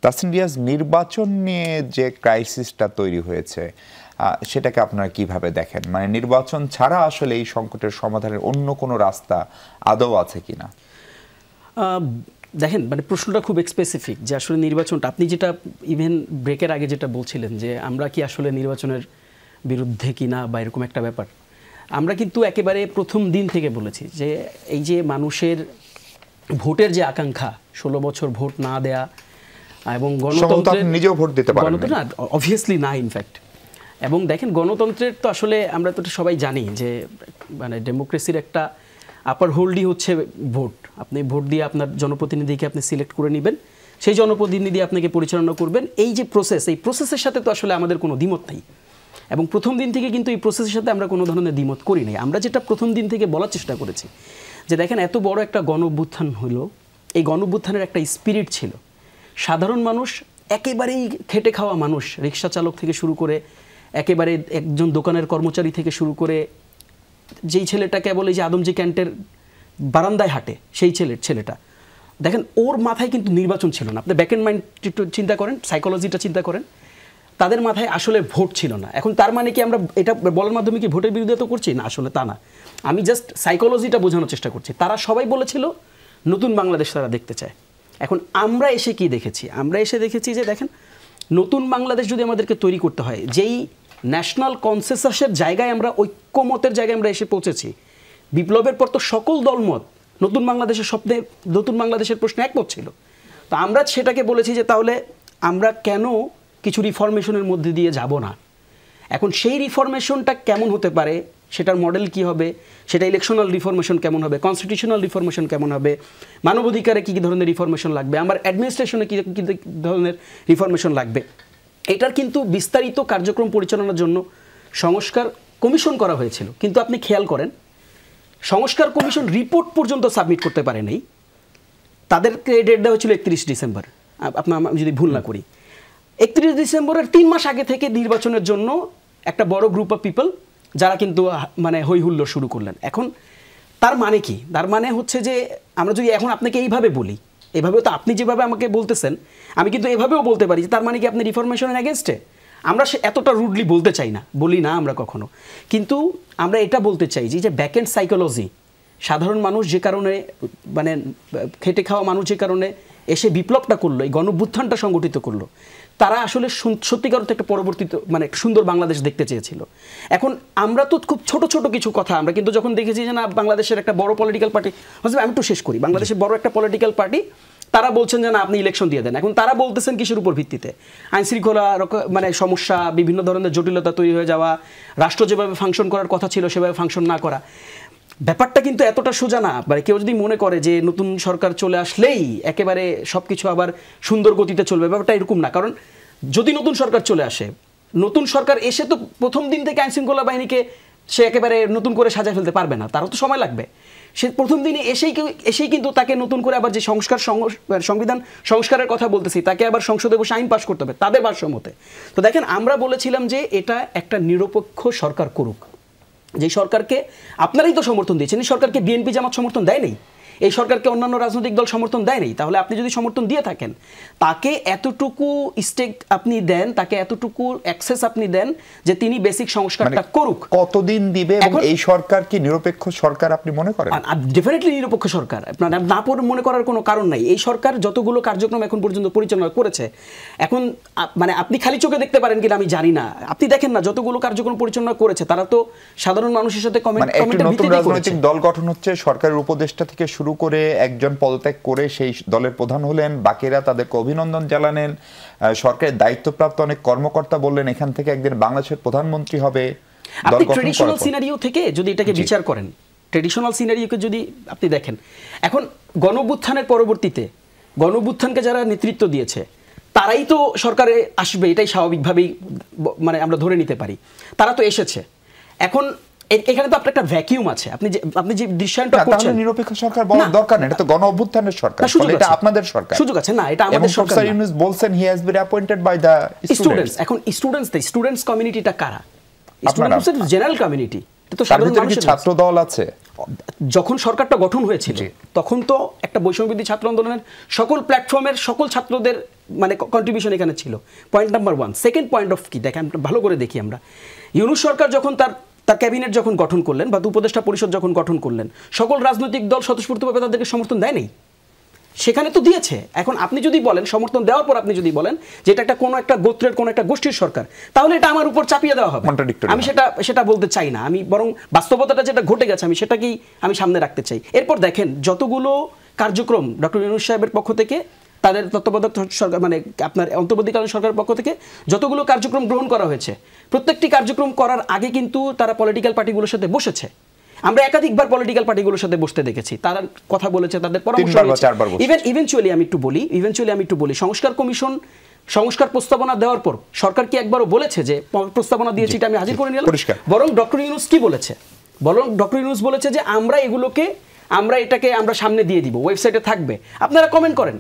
তাসনিম রিয়াজ, নির্বাচন নিয়ে যে ক্রাইসিসটা তৈরি হয়েছে সেটাকে আপনারা কিভাবে দেখেন? মানে নির্বাচন ছাড়া আসলে এই সংকটের সমাধানের অন্য কোনো রাস্তা আদৌ আছে কিনা? দেখেন, মানে প্রশ্নটা খুব স্পেসিফিক যে আসলে নির্বাচনটা, আপনি যেটা ইভেন ব্রেকের আগে যেটা বলছিলেন যে আমরা কি আসলে নির্বাচনের বিরুদ্ধে কিনা বা এরকম একটা ব্যাপার, আমরা কিন্তু একেবারে প্রথম দিন থেকে বলেছি যে এই যে মানুষের ভোটের যে আকাঙ্ক্ষা, 16 বছর ভোট না দেয়া এবং গণতন্ত্রের নিজেও ভোট দিতে পারেন না, অবভিয়াসলি না ইনফ্যাক্ট। এবং দেখেন, গণতন্ত্রের তো আসলে আমরা তো সবাই জানি যে মানে ডেমোক্রেসির একটা আপার হোল্ডই হচ্ছে ভোট। আপনি ভোট দিয়ে আপনার জনপ্রতিনিধিকে আপনি সিলেক্ট করে নেবেন, সেই জনপ্রতিনিধি আপনাকে পরিচালনা করবেন। এই যে প্রসেস, এই প্রসেসের সাথে তো আসলে আমাদের কোনো দ্বিমত নেই এবং প্রথম দিন থেকে কিন্তু এই প্রসেসের সাথে আমরা কোনো ধরনের দ্বিমত করি নাই। আমরা যেটা প্রথম দিন থেকে বলার চেষ্টা করেছি যে দেখেন, এত বড় একটা গণ-অভ্যুত্থান হলো, এই গণ-অভ্যুত্থানের একটা স্পিরিট ছিল। সাধারণ মানুষ, একেবারেই খেটে খাওয়া মানুষ, রিক্সা চালক থেকে শুরু করে একেবারে একজন দোকানের কর্মচারী থেকে শুরু করে যেই ছেলেটাকে বলে যে আদমজি ক্যান্টের বারান্দায় হাঁটে সেই ছেলেটা, দেখেন ওর মাথায় কিন্তু নির্বাচন ছিল না। আপনি ব্যাক এন্ড মাইন্ড একটু চিন্তা করেন, সাইকোলজিটা চিন্তা করেন, তাদের মাথায় আসলে ভোট ছিল না। এখন তার মানে কি আমরা এটা বলার মাধ্যমে কি ভোটের বিরুদ্ধে তো করছি না? আসলে তা না, আমি জাস্ট সাইকোলজিটা বোঝানোর চেষ্টা করছি। তারা সবাই বলেছিল নতুন বাংলাদেশ তারা দেখতে চায়। এখন আমরা এসে কি দেখেছি? আমরা এসে দেখেছি যে দেখেন, নতুন বাংলাদেশ যদি আমাদেরকে তৈরি করতে হয়, যেই ন্যাশনাল কনসেনসাসের জায়গায় আমরা, ঐক্যমতের জায়গায় আমরা এসে পৌঁছেছি, বিপ্লবের পর তো সকল দলমত নতুন বাংলাদেশের স্বপ্নে, নতুন বাংলাদেশের প্রশ্নে একমত ছিল। তো আমরা সেটাকে বলেছি যে তাহলে আমরা কেন কিছু রিফরমেশনের মধ্যে দিয়ে যাব না? এখন সেই রিফরমেশনটা কেমন হতে পারে, সেটার মডেল কি হবে, সেটা ইলেকশনাল রিফরমেশন কেমন হবে, কনস্টিটিউশনাল রিফরমেশন কেমন হবে, মানবাধিকারে কী কী ধরনের রিফরমেশন লাগবে, আমার অ্যাডমিনিস্ট্রেশনে কী কী ধরনের রিফরমেশন লাগবে, এটার কিন্তু বিস্তারিত কার্যক্রম পরিচালনার জন্য সংস্কার কমিশন করা হয়েছিল। কিন্তু আপনি খেয়াল করেন, সংস্কার কমিশন রিপোর্ট পর্যন্ত সাবমিট করতে পারে নাই। তাদেরকে ডেট দেওয়া হয়েছিল 31 ডিসেম্বর, আপনার যদি ভুল না করি। 31 ডিসেম্বরের 3 মাস আগে থেকে নির্বাচনের জন্য একটা বড় গ্রুপ অফ পিপল যারা কিন্তু মানে হই হুল্লোড় শুরু করলেন। এখন তার মানে কি? তার মানে হচ্ছে যে আমরা যদি এখন আপনাকে এইভাবে বলি, এভাবেও তো আপনি যেভাবে আমাকে বলতেছেন, আমি কিন্তু এভাবেও বলতে পারি যে তার মানে কি আপনি রিফরমেশনের এগেনস্টে? আমরা এতটা রুডলি বলতে চাই না, বলি না আমরা কখনো, কিন্তু আমরা এটা বলতে চাই যে ব্যাক এন্ড সাইকোলজি, সাধারণ মানুষ যে কারণে, মানে খেটে খাওয়া মানুষ যে কারণে এসে বিপ্লবটা করলো, এই গণঅভ্যুত্থানটা সংগঠিত করলো, তারা আসলে সত্যিকার অর্থে একটা পরবর্তীতে মানে সুন্দর বাংলাদেশ দেখতে চেয়েছিল। এখন আমরা তো খুব ছোট ছোট কিছু কথা, আমরা কিন্তু যখন দেখেছি যে না, বাংলাদেশের একটা বড় পলিটিক্যাল পার্টি, আমি একটু শেষ করি, বাংলাদেশের বড় একটা পলিটিক্যাল পার্টি তারা বলছেন যে না, আপনি ইলেকশন দিয়ে দেন। এখন তারা বলতেছেন কিসের উপর ভিত্তিতে? আইনশৃঙ্খলা মানে সমস্যা, বিভিন্ন ধরনের জটিলতা তৈরি হয়ে যাওয়া, রাষ্ট্র যেভাবে ফাংশন করার কথা ছিল সেভাবে ফাংশন না করা। ব্যাপারটা কিন্তু এতটা সোজা না। মানে কেউ যদি মনে করে যে নতুন সরকার চলে আসলেই একেবারে সব কিছু আবার সুন্দর গতিতে চলবে, ব্যাপারটা এরকম না। কারণ যদি নতুন সরকার চলে আসে, নতুন সরকার এসে তো প্রথম দিন থেকে আইনশৃঙ্খলা বাহিনীকে সে একেবারে নতুন করে সাজায় ফেলতে পারবে না, তারও তো সময় লাগবে। সে প্রথম দিনে এসেই কিন্তু তাকে নতুন করে আবার যে সংবিধান সংস্কারের কথা বলতেছি, তাকে আবার সংসদে বসে আইন পাশ করতে হবে তাদের ভারসাম্যতে। তো দেখেন, আমরা বলেছিলাম যে এটা একটা নিরপেক্ষ সরকার করুক, যে সরকারকে আপনারাই তো সমর্থন দিয়েছেন। এই সরকারকে বিএনপি জামাত সমর্থন দেয় নেই, এই সরকারকে অন্যান্য রাজনৈতিক দল সমর্থন দেয় নেই। তাহলে আপনি যদি সমর্থন দিয়ে থাকেন, তাকে এতটুকু স্টেক আপনি দেন, তাকে এতটুকু অ্যাক্সেস আপনি দেন যে তিনি বেসিক সংস্কারটা করুক। কতদিন দিবে? এবং এই সরকার কি নিরপেক্ষ সরকার আপনি মনে করেন? ডেফিনেটলি নিরপেক্ষ সরকার, আপনার না মনে করার কোনো কারণ নাই। এই সরকার যতগুলো কার্যক্রম এখন পর্যন্ত পরিচালনা করেছে, এখন মানে আপনি খালি চোখে দেখতে পারেন কিনা আমি জানি না, আপনি দেখেন না যতগুলো কার্যক্রম পরিচালনা করেছে, তারা তো সাধারণ মানুষের সাথে কমেন্টের ভিত্তিতে রাজনৈতিক দল গঠন হচ্ছে, সরকারের উপদেষ্টা থেকে শুরু করে একজন পদত্যাগ করে সেই দলের প্রধান হলেন, বাকিরা তাদেরকে অভিনন্দন জানালেন, সরকারের দায়িত্বপ্রাপ্ত অনেক কর্মকর্তা বললেন এখান থেকে একদিন বাংলাদেশের প্রধানমন্ত্রী হবে। আপনি ট্রেডিশনাল সিনারিও থেকে যদি এটাকে বিচার করেন, ট্রেডিশনাল সিনারিওকে যদি আপনি দেখেন, এখন গণঅভ্যুত্থানের পরবর্তীতে গণঅভ্যুত্থানকে যারা নেতৃত্ব দিয়েছে তারাই তো সরকারে আসবে, এটাই স্বাভাবিকভাবেই মানে আমরা ধরে নিতে পারি, তারা তো এসেছে। এখন এখানে তো আপনার একটা ভ্যাকিউম আছে, আপনি যে দৃশ্যায়নটা করছেন, নিরপেক্ষ সরকার বলার দরকার নেই, এটা তো গণ-অভ্যুত্থানের সরকার, এটা আপনাদের সরকার। সুযোগ আছে না, এটা আমাদের সরকার। প্রফেসর ইউনূস বলছেন he has been appointed by the students. এখন স্টুডেন্টস কমিউনিটিটা কারা? স্টুডেন্টস জেনারেল কমিউনিটি, এটা তো সাধারণ মানুষের ছাত্র দল আছে। যখন সরকারটা গঠন হয়েছিল তখন তো একটা বৈষম্যবিরোধী ছাত্র আন্দোলনের সকল প্ল্যাটফর্মের সকল ছাত্রদের মানে কন্ট্রিবিউশন এখানে ছিল। Point number 1। Second point of কি দেখেন, ভালো করে দেখি আমরা, ইউনূস সরকার যখন তার ক্যাবিনেট যখন গঠন করলেন বা উপদেষ্টা পরিষদ যখন গঠন করলেন, সকল রাজনৈতিক দল স্বতঃস্ফূর্তভাবে তাদেরকে সমর্থন দেয় নাই? সেখানে তো দিয়েছে। এখন আপনি যদি বলেন, সমর্থন দেওয়ার পর আপনি যদি বলেন যে এটা একটা কোনো একটা গোত্রের কোনো একটা গোষ্ঠীর সরকার, তাহলে এটা আমার উপর চাপিয়ে দেওয়া হবে। আমি সেটা বলতে চাই না। আমি বরং বাস্তবতাটা যেটা ঘটে গেছে আমি সেটাকেই আমি সামনে রাখতে চাই। এরপর দেখেন যতগুলো কার্যক্রম ডক্টর ইউনূস সাহেবের পক্ষ থেকে, তাদের তত্ত্বাবধায়ক সরকার মানে আপনার অন্তর্বর্তীকালীন সরকারের পক্ষ থেকে যতগুলো কার্যক্রম গ্রহণ করা হয়েছে, প্রত্যেকটি কার্যক্রম করার আগে কিন্তু তারা পলিটিক্যাল পার্টিগুলোর সাথে বসেছে। আমরা একাধিকবার পলিটিক্যাল পার্টিগুলোর সাথে বসতে দেখেছি, তারা কথা বলেছে, তাদের পরামর্শ নিয়েছে। ইভেনচুয়ালি আমি একটু বলি সংস্কার কমিশন সংস্কার প্রস্তাবনা দেওয়ার পর সরকার কি একবারও বলেছে যে প্রস্তাবনা দিয়েছি এটা আমি হাজির করে নিলাম? বরং ডক্টর ইউনূস কি বলেছে? বলেছে যে আমরা এটাকে সামনে দিয়ে দিব, ওয়েবসাইটে থাকবে, আপনারা কমেন্ট করেন,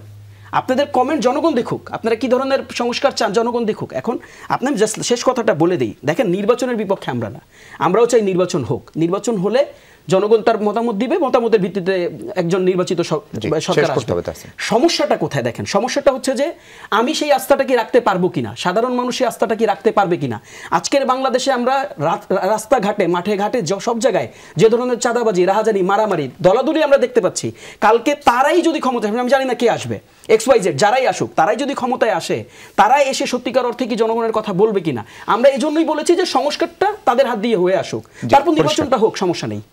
আপনাদের কমেন্ট জনগণ দেখুক, আপনারা কি ধরনের সংস্কার চান জনগণ দেখুক। এখন আপনি জাস্ট শেষ কথাটা বলে দিই, দেখেন নির্বাচনের বিপক্ষে আমরা না, আমরাও চাই নির্বাচন হোক। নির্বাচন হলে জনগণ তার মতামত দিবে, মতামতের ভিত্তিতে একজন নির্বাচিত সরকার আসবে। সমস্যাটা কোথায় দেখেন, সমস্যাটা হচ্ছে যে আমি সেই আস্থাটা কি রাখতে পারবো কিনা, সাধারণ মানুষ সেই আস্থাটা কি রাখতে পারবে কিনা। আজকের বাংলাদেশে আমরা রাস্তাঘাটে মাঠে ঘাটে সব জায়গায় যে ধরনের চাঁদাবাজি, রাহাজানি, মারামারি, দলাদলি আমরা দেখতে পাচ্ছি, কালকে তারাই যদি ক্ষমতায়, আমি জানি না কে আসবে, XYZ যারাই আসুক, তারাই যদি ক্ষমতায় আসে, তারাই এসে সত্যিকার অর্থে কি জনগণের কথা বলবে কিনা। আমরা এই জন্যই বলেছি যে সংস্কারটা তাদের হাত দিয়ে হয়ে আসুক, তারপর নির্বাচনটা হোক, সমস্যা নেই।